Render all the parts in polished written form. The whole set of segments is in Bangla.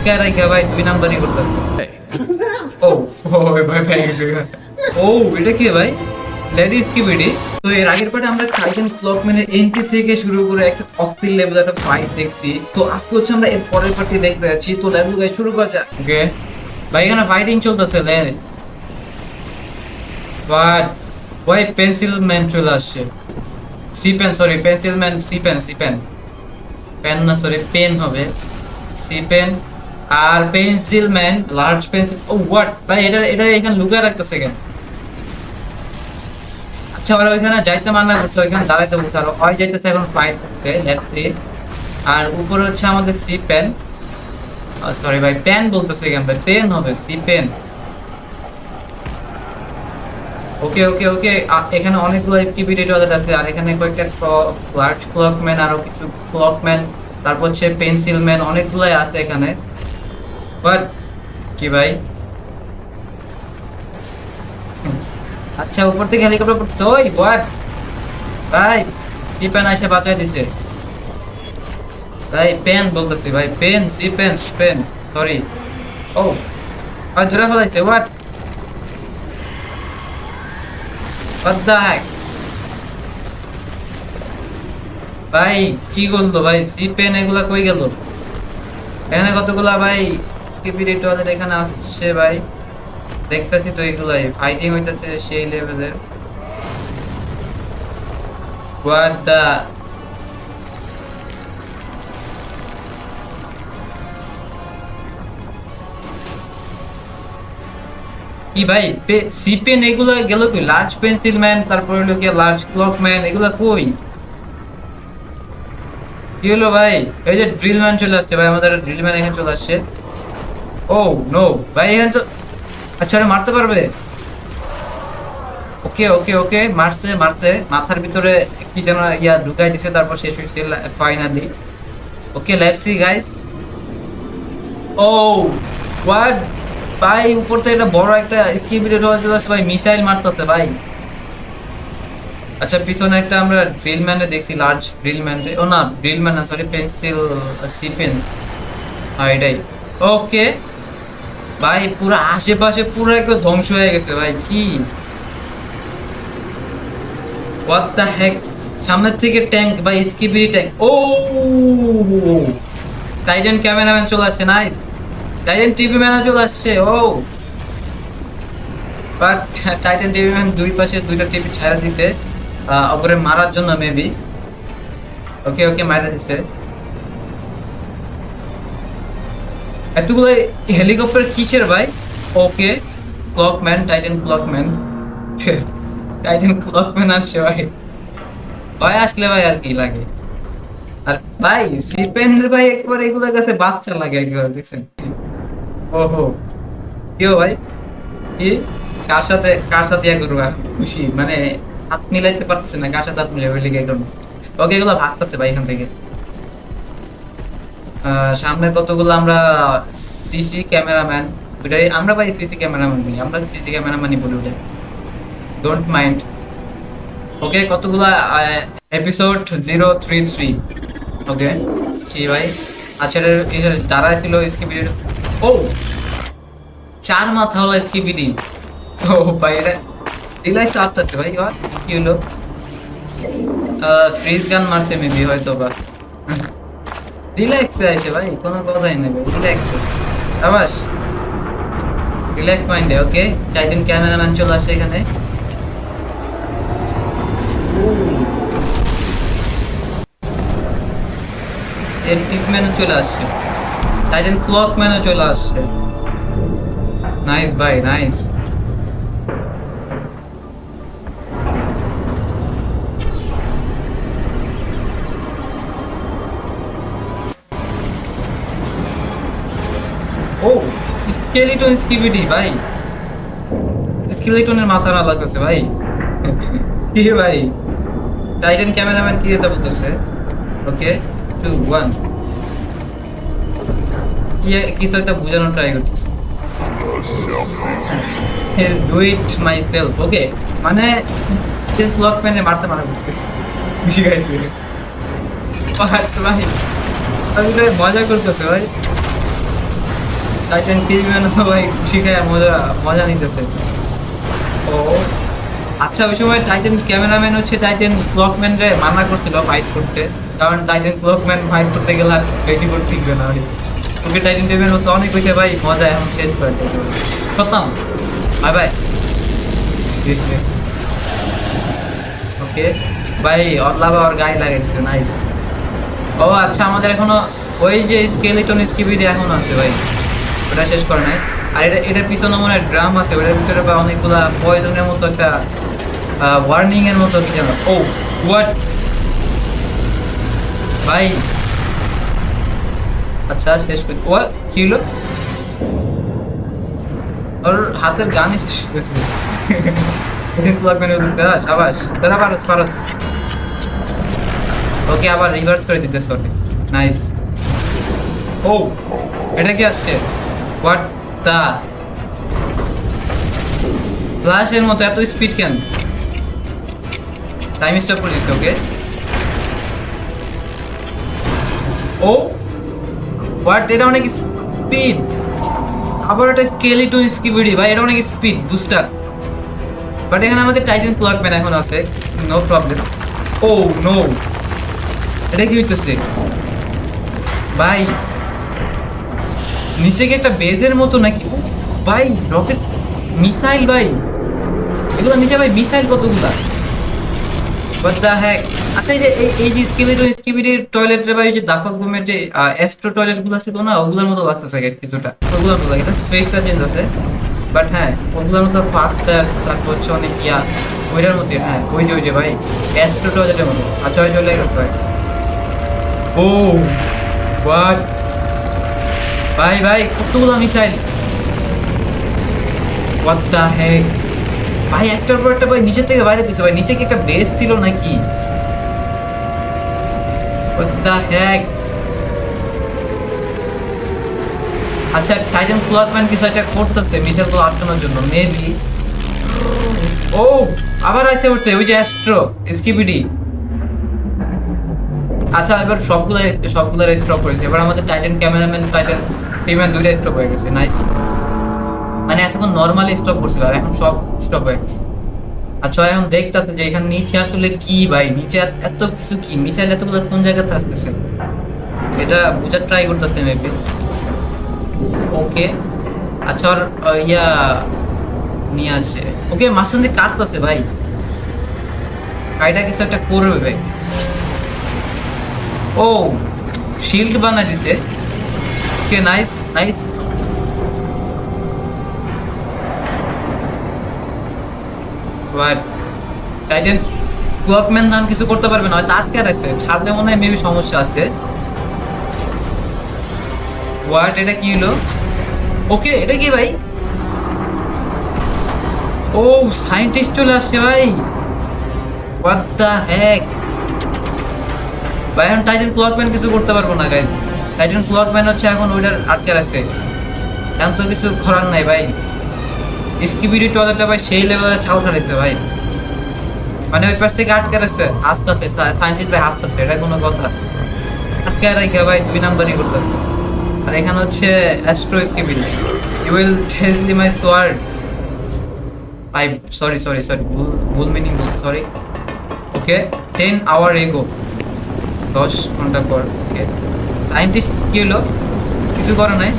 ধাক্কা রাখা ভাই 2 নাম্বারই করতেছে। ও ও ভাই ভাই গেছে। ও এটা কি ভাই? লেডিস কি বিডি? তো এর আগের পার্টে আমরা টাইটান ক্লকম্যানের এন্ট্রি থেকে শুরু করে একটা অস্থির লেভেল একটা ফাইট দেখছি। তো আজকে হচ্ছে আমরা এর পরের পার্টি দেখতে যাচ্ছি। তো লেটস গো গাইস, শুরু করা যাক। ওকে ভাই, এখানে ফাইটিং চলতেছে। বাট ভাই পেন্সিল ম্যান চলে আসছে। C pen, sorry pencil man, C pen, C pen, pen না সরি পেন হবে। সি পেন আর pencil man large pencil. Oh what ভাই, এটা এটা এখানে লুকায় রাখতেছে কেন? আচ্ছা ওরা ওইখানে যাইতে মানা করছে, ওইখানে দাঁড়াইতে বলছে, আর ওই যাইতেছে এখন ফাইট করতে। Let's see. আর উপরে হচ্ছে আমাদের সি পেন, সরি ভাই পেন বলতেছে কেন ভাই, পেন হবে, সি পেন। ওকে ওকে ওকে, এখানে অনেকগুলো স্কিবিডি টয়লেট আছে, আর এখানে কয়েকটা লার্জ ক্লকম্যান, আরো কিছু ক্লকম্যান, তারপর হচ্ছে পেন্সিল ম্যান, অনেকগুলাই আছে এখানে। বাট কি ভাই? আচ্ছা উপর থেকে হেলিকপ্টার পড়তেছে। ওই হোয়াট ভাই, সি পেন এসে বাঁচাই দিছে ভাই। পেন বলতেছি ভাই, pen, C pen, pen, sorry. ও ভাই ধরে ফেলাইছে। হোয়াট হোয়াট দ্য হ্যাক ভাই, কি করলো ভাই? সি পেন এগুলা কই গেল? এখানে কতগুলা ভাই স্কিপিরিট ওদের এখানে আসছে ভাই, দেখতেছি তো এগুলাই ফাইটিং হইতাছে সেই লেভেলের। হোয়াট দা, কি ভাই সি পেন এগুলা গেল কই? লার্জ পেন্সিল ম্যান, তারপর হলো কি লার্জ ক্লক ম্যান, এগুলা কই? কি হলো ভাই? এই যে ড্রিল ম্যান চলে আসছে ভাই, আমাদের ড্রিল ম্যান এখানে চলে আসছে। ও নো ভাই, এখানে তো আচ্ছা আরে মারতে পারবে। ওকে ওকে ওকে, মারছে মারছে, মাথার ভিতরে কি যেন ইয়া ঢুকাই দিছে, তারপর শেষ হইছে finally. Okay let's see guys. Oh what ভাই, উপর থেকে একটা বড় একটা স্কিবিডি চলে আসছে ভাই, মিসাইল মারতেছে ভাই। আচ্ছা পিছনে একটা আমরা ড্রিল ম্যানে দেখছি, লার্জ ড্রিল ম্যান, ও না ড্রিল ম্যান না সরি, পেন্সিল সি পেন, হ্যাঁ এটাই। ওকে ভাই পুরো আশেপাশে পুরো একদম ধ্বংস হয়ে গেছে ভাই। কি হোয়াট দ্য হেক, সামনের থেকে ট্যাঙ্ক ভাই, স্কিবিডি ট্যাঙ্ক। ও টাইটান ক্যামেরাম্যান চলে আসছে, নাইস। টাইটান টিভি ম্যানও চলে আসছে। ও বাট টাইটান টিভি ম্যান দুই পাশে দুইটা টিভি ছায়া দিছে ওপরে মারার জন্য মেবি। ওকে ওকে মারা দিছে। এতগুলো হেলিকপ্টার কিসের ভাই? Okay Clockman, Titan Clockman, Titan Clockman আসছে ভাই। ভাই আসলে ভাই আর কি লাগে। আর ভাই সিপেনের ভাই একবার এগুলোর কাছে বাচ্চা লাগে একবার, দেখছেন? ওহো কেউ ভাই, কি কার সাথে ইয়া করবা খুশি মানে, হাত মিলাইতে পারতেছে না, কার সাথে হাত মিলাই ওই লিগে একদম। ওকে এগুলো ভাগতেছে ভাই এখান থেকে। সামনে কতগুলো আমরা সিসি ক্যামেরাম্যান, ওইটাই আমরা ভাই সিসি ক্যামেরাম্যান বলি, আমরা সিসি ক্যামেরাম্যানই বলি ওটা, ডোন্ট মাইন্ড। ওকে কতগুলো এপিসোড 033। ওকে কি ভাই? আচ্ছা যারা ছিল স্কিবিডি। ও চার মাথা হলো স্কিবিডি। ও ভাই এটা রিলাইজ আসতেছে ভাই। কি হলো? ফ্রিজ গান মারছে মেবি হয়তো বা। রিল্যাক্সে আসে ভাই, কোনো কথাই নেই ভাই, রিল্যাক্সে আবাস, রিল্যাক্স মাইন্ডে। ওকে টাইটান ক্যামেরাম্যান চলে আসে এখানে। এর টিপম্যানও চলে আসছে, টাইটান ক্লকম্যানও চলে আসছে। নাইস ভাই নাইস। ও স্কেলিটন স্কিবিডি ভাই, স্কেলিটনের মাথা না লাগতেছে ভাই। কি ভাই টাইটান ক্যামেরাম্যান কি এটা বলতেছে? ওকে 2 1, কি কিছু একটা বোঝানোর ট্রাই করতেছে। Do it my self. ওকে মানে ক্লক ম্যানে মারতে মানা করছে, খুশি গাইছে ভাই। আমি তো মজা করতেছে ভাই। টাইটান ক্রিমিয়ান ভাই খুশি খায় মজা মজা নিতেছে। ও আচ্ছা, ওই সময় টাইটান ক্যামেরাম্যান হচ্ছে টাইটান ক্লকম্যান রে মানা করছিল ফাইট করতে, কারণ টাইটান ক্লকম্যান ফাইট করতে গেলে আর বেশি করে টিকবে না। ওকে টাইটান ক্যামেরাম্যান হচ্ছে অনেক হয়েছে ভাই, মজা এখন শেষ করে খতম, বাই বাই। ওকে ভাই, অল্লাহ আর গায়ে লাগাইছে, নাইস। ও আচ্ছা, আমাদের এখনো ওই যে স্কেলিটন স্কিবিডি এখন আছে ভাই, ওটা শেষ করে নাই। আর এটার পিছনে মনে হয় ড্রাম আছে, ওটার ভিতরে বা অনেকগুলা পয়জনের মতো একটা ওয়ার্নিং এর মতো কি যেন। ও হোয়াট ভাই, আচ্ছা শেষ করে ও কি হলো, ওর হাতের গানই শেষ হয়েছে। সাবাস, তোরা পারস পারস। ওকে আবার রিভার্স করে দিতেছে ওকে, নাইস। ও এটা কি আসছে, হোয়াট দা, ফ্ল্যাশের মতো এত স্পিড কেন? টাইম স্টপ করে দিছে। ওকে ও হোয়াট, এটা অনেক স্পিড। আবার এটা স্কেলিটন স্কিবিডি ভাই, এটা অনেক স্পিড বুস্টার। বাট এখানে আমাদের টাইটান ক্লকম্যান এখন আছে, নো প্রবলেম। ও নো, এটা কি হইতেছে ভাই? নিচে কি একটা বেজের মতো নাকি ভাই? রকেট মিসাইল ভাই, এগুলো নিচে ভাই মিসাইল কতগুলা, হোয়াট দ্য হ্যাক। আচ্ছা এই যে এই যে স্কেলিটন স্কিবিডির টয়লেট রে ভাই, ওই যে দাফক বুমের যে অ্যাস্ট্রো টয়লেট গুলো ছিল না, ওগুলোর মতো লাগতেছে গাইস কিছুটা, ওগুলোর মতো লাগে, এটা স্পেসটা চেঞ্জ আছে। বাট হ্যাঁ ওগুলোর মতো ফাস্টার, তারপর হচ্ছে অনেক ইয়া ওইটার মধ্যে। হ্যাঁ ওই যে ভাই অ্যাস্ট্রো টয়লেটের মতো। আচ্ছা ওই চলে গেছে ভাই। ও হোয়াট ভাই, ভাই কতগুলো মিসাইল, হোয়াট দ্য হেক ভাই, একটার পর একটা ভাই নিচে থেকে বাইরে দিছে ভাই। নিচে কি একটা বেস ছিল নাকি? হোয়াট দ্য হেক। আচ্ছা টাইটান ক্লকম্যান কিছু একটা করতেছে মিসাইলগুলো আটকানোর জন্য মেবি। ও আবার আসতে পড়ছে ওই যে অ্যাস্ট্রো স্কিবিডি। আচ্ছা এবার সবগুলো স্টপ করেছে। এবার আমাদের টাইটান ক্যামেরাম্যান, টাইটান টিম্যান দুইটা স্টপ হয়ে গেছে, নাইস। মানে এতক্ষণ নর্মালি স্টপ করছিল, আর এখন সব স্টপ হয়ে গেছে। আচ্ছা এখন দেখতেছে যে এখানে নিচে আসলে কি ভাই, নিচে এত কিছু কি, মিসাইল এতগুলো কোন জায়গাতে আসতেছে, এটা বোঝার ট্রাই করতেছে মেবি। ওকে আচ্ছা, আর ইয়া নিয়ে আসে। ওকে মাঝখান দিয়ে কাটতেছে ভাই, কাইটা কিছু একটা করবে ভাই। ও শিল্ড বানাই দিতে। Okay nice nice. But Titan Clockman নাম কিছু করতে পারবে না, হয়তো আটকে রাখছে, ছাড়লে মনে হয় মেবি সমস্যা আছে। হোয়াট, এটা কি হলো? ওকে এটা কি ভাই? ও সায়েন্টিস্ট চলে আসছে ভাই, হোয়াট দ্য হ্যাক ভাই। এখন টাইটান ক্লকম্যান কিছু করতে পারবো না গাইজ, টাইটান ক্লকম্যান হচ্ছে এখন ওইটার আটকে রাখছে, এখন তো কিছু করার নাই ভাই। স্কিবিডি টয়লেটটা ভাই সেই লেভেলে চাল খাইছে ভাই, মানে ওই পাশ থেকে আটকে রাখছে, হাসতেছে সায়েন্টিস্ট ভাই, হাসতেছে, এটা কোনো কথা? আটকে রাখে ভাই দুই নাম্বারই করতেছে। আর এখানে হচ্ছে astro skibidi, you will taste the my sword. I sorry sorry sorry, ভুল ভুল মিনিং বলছি, সরি। ওকে 10 আওয়ার এগো, 10 ঘন্টা পর। ওকে সায়েন্টিস্ট কি হলো, কিছু করে নাই,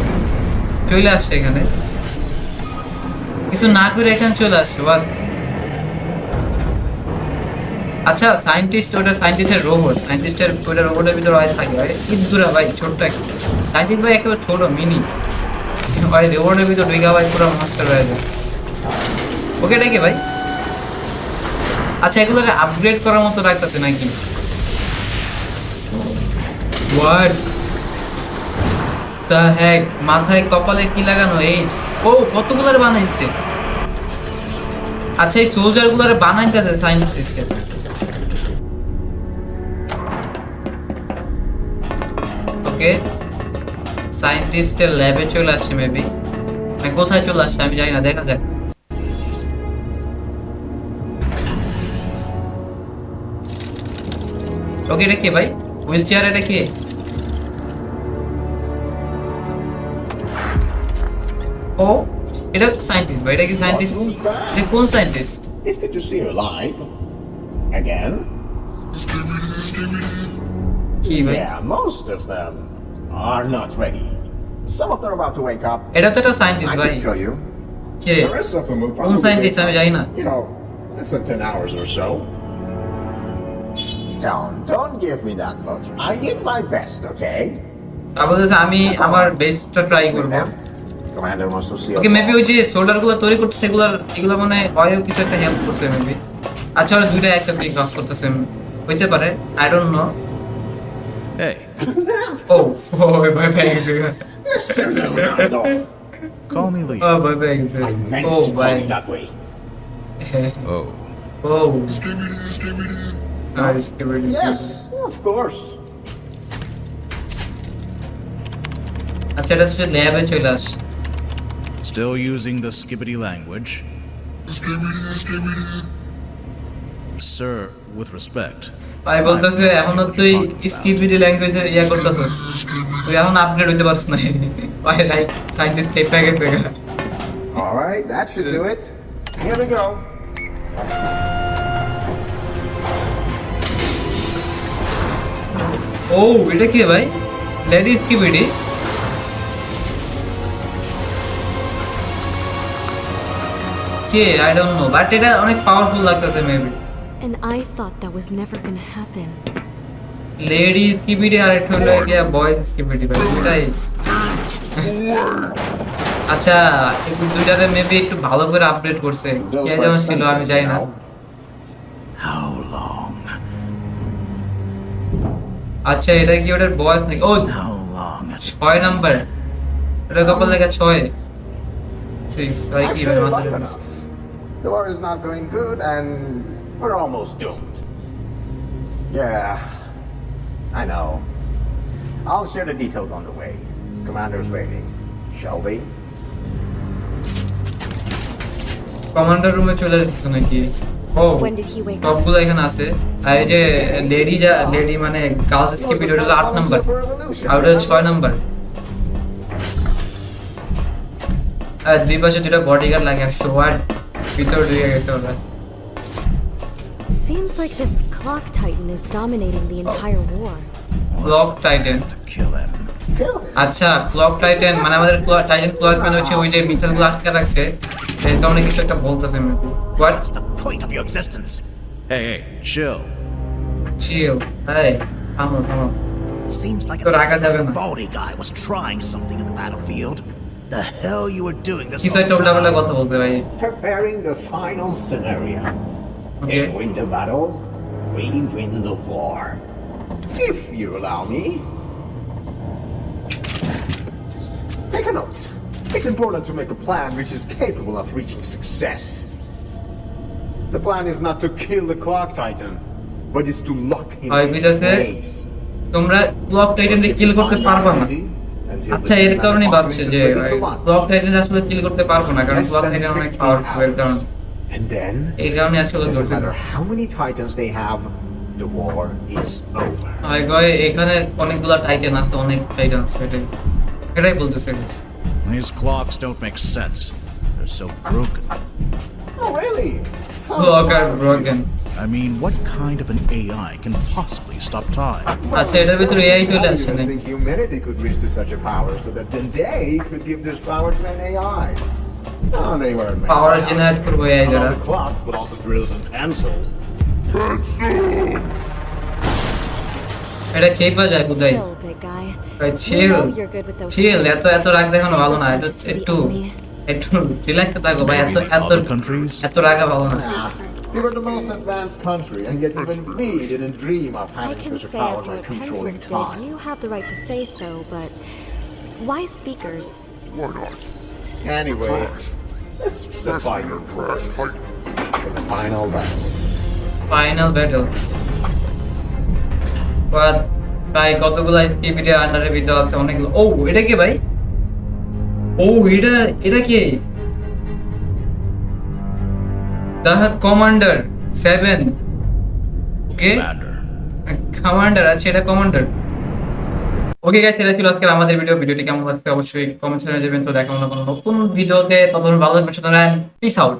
চলে আসছে এখানে, কিছু না করে এখানে চলে আসছে বল। আচ্ছা সায়েন্টিস্ট, ওটা সায়েন্টিস্টের রোবট, সায়েন্টিস্টের ওটা রোবটের ভিতরে হয় থাকে ভাই, কি দূরা ভাই, ছোট্ট একটা সায়েন্টিস্ট ভাই, একেবারে ছোট মিনি ভাই, রোবটের ভিতরে ঢুকা ভাই পুরো মাস্টার হয়ে যায়। ওকে ডেকে ভাই। আচ্ছা এগুলো আপগ্রেড করার মতো রাখতেছে নাকি? হোয়াট দ্য হেক, মাথায় কপালে কি লাগানো এই? ও কতগুলার বানাইছে। আচ্ছা এই সোলজার গুলার বানাইতেছে সায়েন্টিস্ট। ওকে সায়েন্টিস্টের ল্যাবে চলে আসছে মেবি, কোথায় চলে আসছে আমি জানি না, দেখা যাক। ওকে এটা কে ভাই, হুইল চেয়ার, এটা কে? ও এটা তো সায়েন্টিস্ট ভাই, এটা কি সায়েন্টিস্ট? Who's back? এটা কোন scientist? It's good to see you alive. Again? কি ভাই? Yeah, most of them are not ready. Some of them are about to wake up. এটা তো একটা I সায়েন্টিস্ট ভাই। can show you. K? The rest of them will কোন probably সায়েন্টিস্ট wake আমি up, জানি না। you know, less than 10 hours or so. Don't give me that look. I did my best, okay? তারপর হচ্ছে আমি আমার বেস্টটা ট্রাই করব। Commander wants to see us okay maybe all. ওই যে সোল্ডারগুলো তৈরি করতেছে এগুলো মানে হয়ও কিছু একটা হেল্প করছে মেবি। আচ্ছা ওরা দুইটা একসাথে কাজ করতেছে হইতে পারে, আই ডোন্ট নো। Hey, ও ও ভয় পেয়ে গেছে। Leonardo. call me Lee. ও ভয় পেয়ে গেছে। I meant ও to ভাই। call you that way. Oh, oh nice cabin. Yes, of course. আচ্ছা এটা হচ্ছে ল্যাবে চলে আস। still using the skibbity language? Sir, with respect. ভাই বলতেছে এখনো তুই স্কিপিডি ল্যাঙ্গুয়েজে ইয়া করতেছস, তুই এখন আপডেট হইতে পারছ না। ভাই রাইট সায়েন্টিস্ট কে পেয়ে গেছে। All right, that should do it. Here we go. ও এটা কি ভাই? Lady Skibidi? কে আই ডোন্ট নো, বাট এটা অনেক পাওয়ারফুল লাগতেছে maybe. And I thought that was never gonna happen. Lady Skibidi আর একটা হলো কি বয় স্কিপিডি ভাই দুটাই। আচ্ছা এই দুইটারে মেবি একটু ভালো করে আপডেট করছে, কে যেমন ছিল আমি জানি না। How long? আচ্ছা এটা কি ওটার বয়স নাকি? ও How long has 6 নাম্বার, এটা কপাল লেখা 6 6 ভাই কি ভাই Actually, মাথা long enough. The war is not going good, and we're almost doomed. Yeah, I know. I'll share the details on the way. Commander's waiting. Shall we? Commander রুমে চলে যেতেছে নাকি? ও When did he wake up? সবগুলো এখানে আছে। আর এই যে লেডি মানে গার্লস স্কিপিডি ওটা হলো 8 নাম্বার আর ওটা 6 নাম্বার। আর দুই পাশে দুটো বডিগার্ড লাগে আছে, ওয়ার্ড ভিতর ঢুকে গেছে ওরা। Seems like this clock titan is dominating the entire war. Clock titan. to kill him? Kill him. আচ্ছা ক্লক টাইটেন মানে আমাদের টাইটেন ক্লক মানে হচ্ছে ওই যে মিসাইলগুলো আটকে রাখছে, এর কারণে কিছু একটা বলতেছে maybe. What? What's the point of your existence? Hey, chill. চিল। এই থামো থামো। Seems like Pero at least haga this jabe na. Baldy guy was trying something in the battlefield. The hell you were doing this কিছু whole একটা উল্টাপাল্টা time? কথা বলতে ভাই। Preparing the final scenario. Okay. If we win the battle, we win the war. If you allow me. Take a note. It's important to make a plan which is capable of reaching success. The plan is not to kill the Clock Titan, but is to lock him Ay, in bilase. place. তোমরা ক্লক টাইটেনকে কিল করতে পারবে না। আচ্ছা এর কারণেই ভাবছে যে ক্লক টাইটেন আসলে কিল করতে পারবো না, কারণ ক্লক টাইটেন অনেক পাওয়ারফুল এর কারণে। And then, এই কারণে আসলে doesn't ধরছে। matter how many Titans they have, the war is over. হয় গয় এখানে অনেকগুলা টাইটেন আছে, অনেক টাইটেন আছে, এটাই বলতেছে। These clocks don't make sense. They're so broken. Oh, really? How Clock are smart. broken. I mean, what kind of an AI can possibly stop time? আচ্ছা এটার ভিতরে এআই চলে আসছে I নাকি? think humanity could reach to such a power so that then they could give this power to an AI. No, they weren't made power by us. Generate করবো এআই Not দ্বারা। only clocks, but also drills and pencils. এটা খেয়ে পাওয়া যায় কোথায়? Chill, big guy. ভাই You chill know you're good with those chill, things. এত রাগ দেখানো ভালো না, Save একটু those punches for the একটু enemy. একটু রিল্যাক্সে থাকো ভাই, Maybe এত the এত other countries? এত রাগা ভালো না। Ah, we were the most advanced country, and yet even we didn't dream of I having can such a say power after like what controlling Pencils did, time. you have the right to say so, but why speakers? Anyway, let's step by your orders for the final battle. Final battle. প্রায় কতগুলো স্কিপিডি আন্ডারের ভিতরে আছে অনেকগুলো। ও এটা কি ভাই? ও এটা কি? দা কমান্ডার 7। ওকে Commander. কমান্ডার, আচ্ছা এটা কমান্ডার। ওকে গাইস, এটা ছিল আজকের আমাদের ভিডিওটি কেমন লাগছে অবশ্যই কমেন্ট করে জানাবেন। তো দেখা হলো কোনো নতুন ভিডিওতে, ততক্ষণ ভালো থাকবেন, সুতরাং পিস আউট।